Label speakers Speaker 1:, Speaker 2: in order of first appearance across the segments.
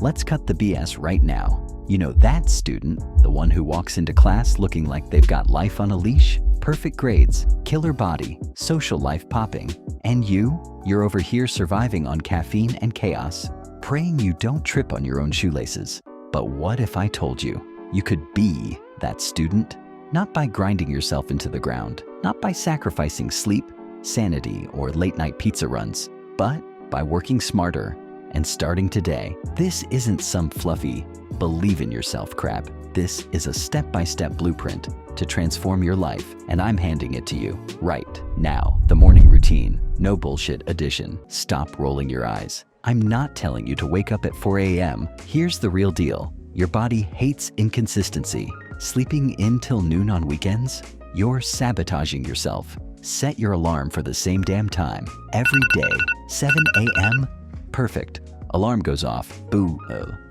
Speaker 1: Let's cut the BS right now. You know that student, the one who walks into class looking like they've got life on a leash? Perfect grades, killer body, social life popping. And you're over here surviving on caffeine and chaos, praying you don't trip on your own shoelaces. But what if I told you you could be that student? Not by grinding yourself into the ground, not by sacrificing sleep, sanity, or late-night pizza runs, but by working smarter and starting today. This isn't some fluffy, believe in yourself crap. This is a step-by-step blueprint to transform your life, and I'm handing it to you right now. The morning routine, no bullshit edition. Stop rolling your eyes. I'm not telling you to wake up at 4 a.m. Here's the real deal. Your body hates inconsistency. Sleeping in till noon on weekends? You're sabotaging yourself. Set your alarm for the same damn time every day. 7 a.m. Perfect. Alarm goes off. Boo.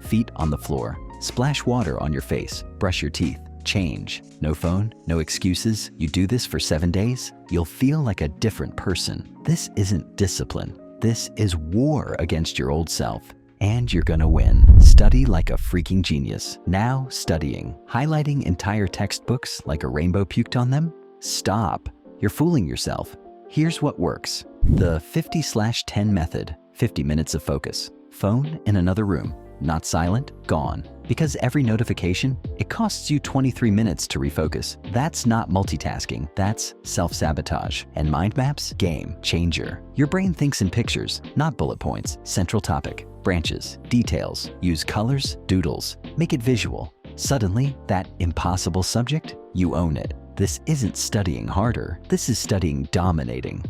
Speaker 1: Feet on the floor. Splash water on your face. Brush your teeth. Change. No phone, no excuses. You do this for 7 days, you'll feel like a different person. This isn't discipline. This is war against your old self. And you're gonna win. Study like a freaking genius. Now studying. Highlighting entire textbooks like a rainbow puked on them? Stop. You're fooling yourself. Here's what works. The 50/10 method. 50 minutes of focus. Phone in another room. Not silent, gone. Because every notification, it costs you 23 minutes to refocus. That's not multitasking, that's self-sabotage. And mind maps? Game changer. Your brain thinks in pictures, not bullet points. Central topic, branches, details. Use colors, doodles. Make it visual. Suddenly, that impossible subject, you own it. This isn't studying harder, this is studying dominating.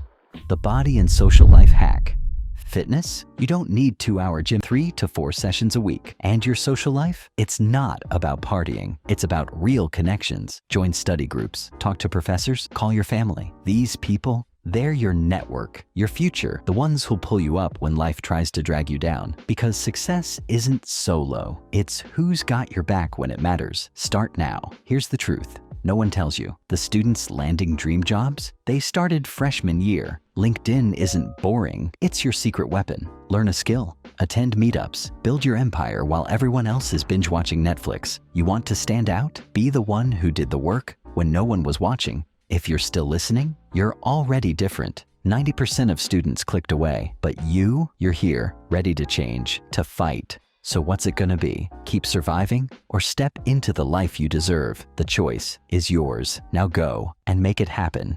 Speaker 1: The body and social life hack. Fitness? You don't need 2-hour gym, 3 to 4 sessions a week. And your social life? It's not about partying. It's about real connections. Join study groups, talk to professors, call your family. These people, they're your network, your future, the ones who'll pull you up when life tries to drag you down. Because success isn't solo. It's who's got your back when it matters. Start now. Here's the truth. No one tells you. The students landing dream jobs? They started freshman year. LinkedIn isn't boring. It's your secret weapon. Learn a skill. Attend meetups. Build your empire while everyone else is binge watching Netflix. You want to stand out? Be the one who did the work when no one was watching. If you're still listening, you're already different. 90% of students clicked away, but you're here, ready to change, to fight. So what's it gonna be? Keep surviving or step into the life you deserve? The choice is yours. Now go and make it happen.